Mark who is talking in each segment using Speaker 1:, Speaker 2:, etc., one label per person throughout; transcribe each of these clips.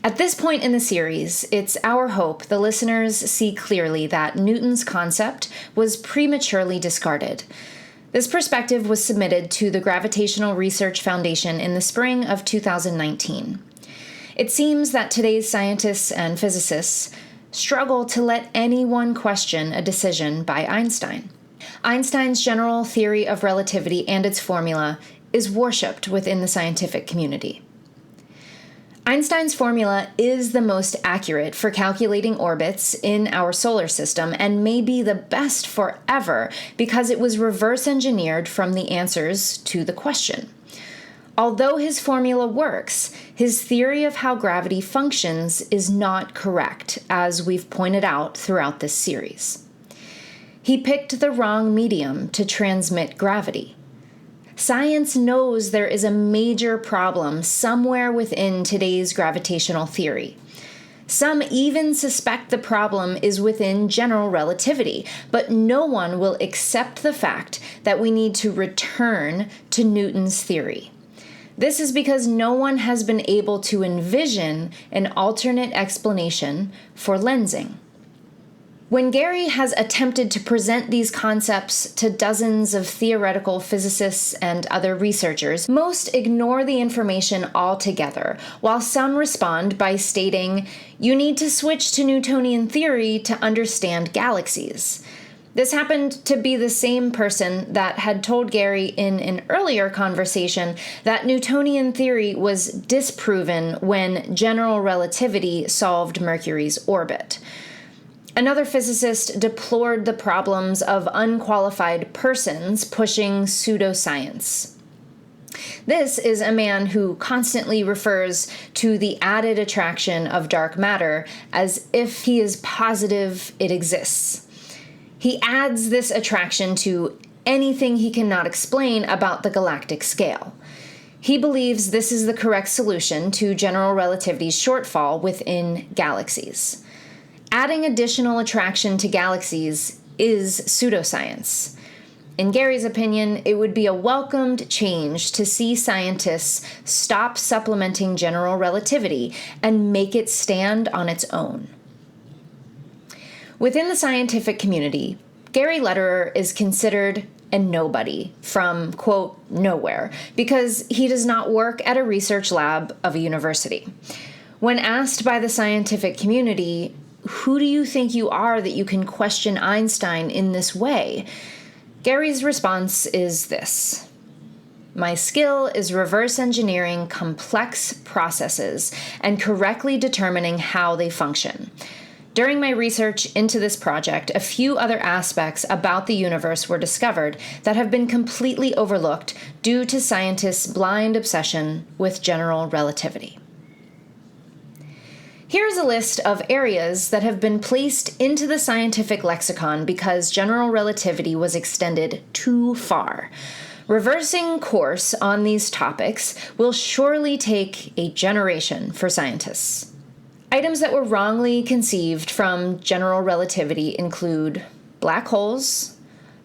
Speaker 1: At this point in the series, it's our hope the listeners see clearly that Newton's concept was prematurely discarded. This perspective was submitted to the Gravitational Research Foundation in the spring of 2019. It seems that today's scientists and physicists struggle to let anyone question a decision by Einstein. Einstein's general theory of relativity and its formula is worshipped within the scientific community. Einstein's formula is the most accurate for calculating orbits in our solar system and may be the best forever because it was reverse engineered from the answers to the question. Although his formula works, his theory of how gravity functions is not correct, as we've pointed out throughout this series. He picked the wrong medium to transmit gravity. Science knows there is a major problem somewhere within today's gravitational theory. Some even suspect the problem is within general relativity, but no one will accept the fact that we need to return to Newton's theory. This is because no one has been able to envision an alternate explanation for lensing. When Gary has attempted to present these concepts to dozens of theoretical physicists and other researchers, most ignore the information altogether, while some respond by stating, "You need to switch to Newtonian theory to understand galaxies." This happened to be the same person that had told Gary in an earlier conversation that Newtonian theory was disproven when general relativity solved Mercury's orbit. Another physicist deplored the problems of unqualified persons pushing pseudoscience. This is a man who constantly refers to the added attraction of dark matter as if he is positive it exists. He adds this attraction to anything he cannot explain about the galactic scale. He believes this is the correct solution to general relativity's shortfall within galaxies. Adding additional attraction to galaxies is pseudoscience. In Gary's opinion, it would be a welcomed change to see scientists stop supplementing general relativity and make it stand on its own. Within the scientific community, Gary Lederer is considered a nobody from, quote, nowhere, because he does not work at a research lab of a university. When asked by the scientific community, "Who do you think you are that you can question Einstein in this way?" Gary's response is this: "My skill is reverse engineering complex processes and correctly determining how they function. During my research into this project, a few other aspects about the universe were discovered that have been completely overlooked due to scientists' blind obsession with general relativity." Here's a list of areas that have been placed into the scientific lexicon because general relativity was extended too far. Reversing course on these topics will surely take a generation for scientists. Items that were wrongly conceived from general relativity include black holes,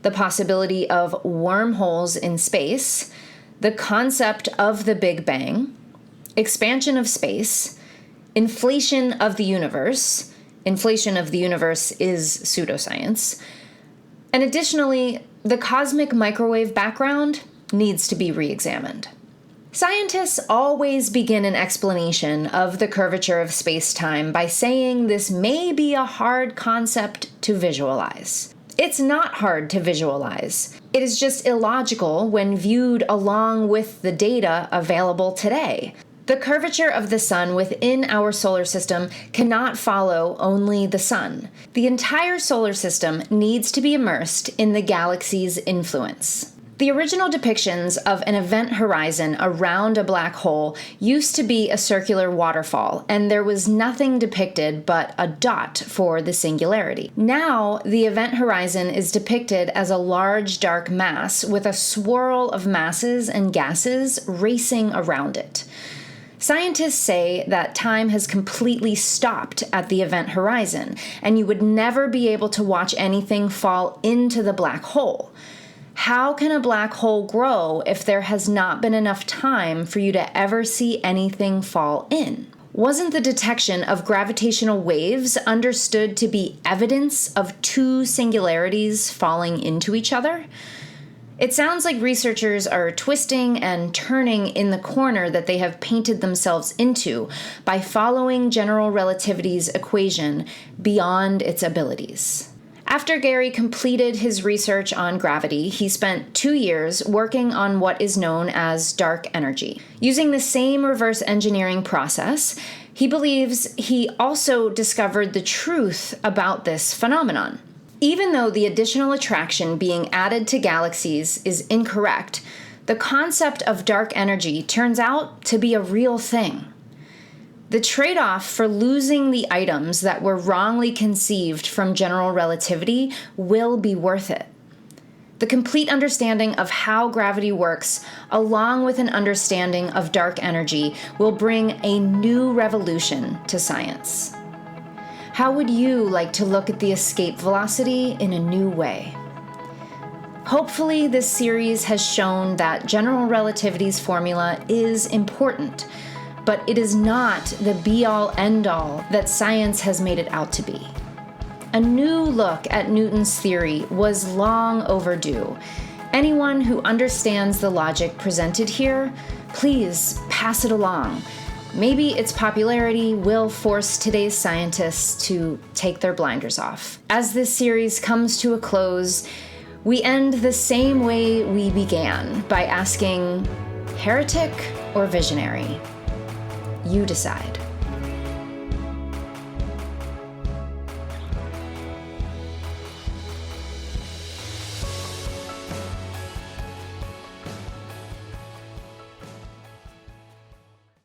Speaker 1: the possibility of wormholes in space, the concept of the Big Bang, expansion of space, inflation of the universe. Inflation of the universe is pseudoscience. And additionally, the cosmic microwave background needs to be re-examined. Scientists always begin an explanation of the curvature of space-time by saying this may be a hard concept to visualize. It's not hard to visualize. It is just illogical when viewed along with the data available today. The curvature of the sun within our solar system cannot follow only the sun. The entire solar system needs to be immersed in the galaxy's influence. The original depictions of an event horizon around a black hole used to be a circular waterfall, and there was nothing depicted but a dot for the singularity. Now, the event horizon is depicted as a large dark mass with a swirl of masses and gases racing around it. Scientists say that time has completely stopped at the event horizon, and you would never be able to watch anything fall into the black hole. How can a black hole grow if there has not been enough time for you to ever see anything fall in? Wasn't the detection of gravitational waves understood to be evidence of two singularities falling into each other? It sounds like researchers are twisting and turning in the corner that they have painted themselves into by following general relativity's equation beyond its abilities. After Gary completed his research on gravity, he spent 2 years working on what is known as dark energy. Using the same reverse engineering process, he believes he also discovered the truth about this phenomenon. Even though the additional attraction being added to galaxies is incorrect, the concept of dark energy turns out to be a real thing. The trade-off for losing the items that were wrongly conceived from general relativity will be worth it. The complete understanding of how gravity works, along with an understanding of dark energy, will bring a new revolution to science. How would you like to look at the escape velocity in a new way? Hopefully, this series has shown that general relativity's formula is important, but it is not the be-all, end-all that science has made it out to be. A new look at Newton's theory was long overdue. Anyone who understands the logic presented here, please pass it along. Maybe its popularity will force today's scientists to take their blinders off. As this series comes to a close, we end the same way we began, by asking, heretic or visionary? You decide.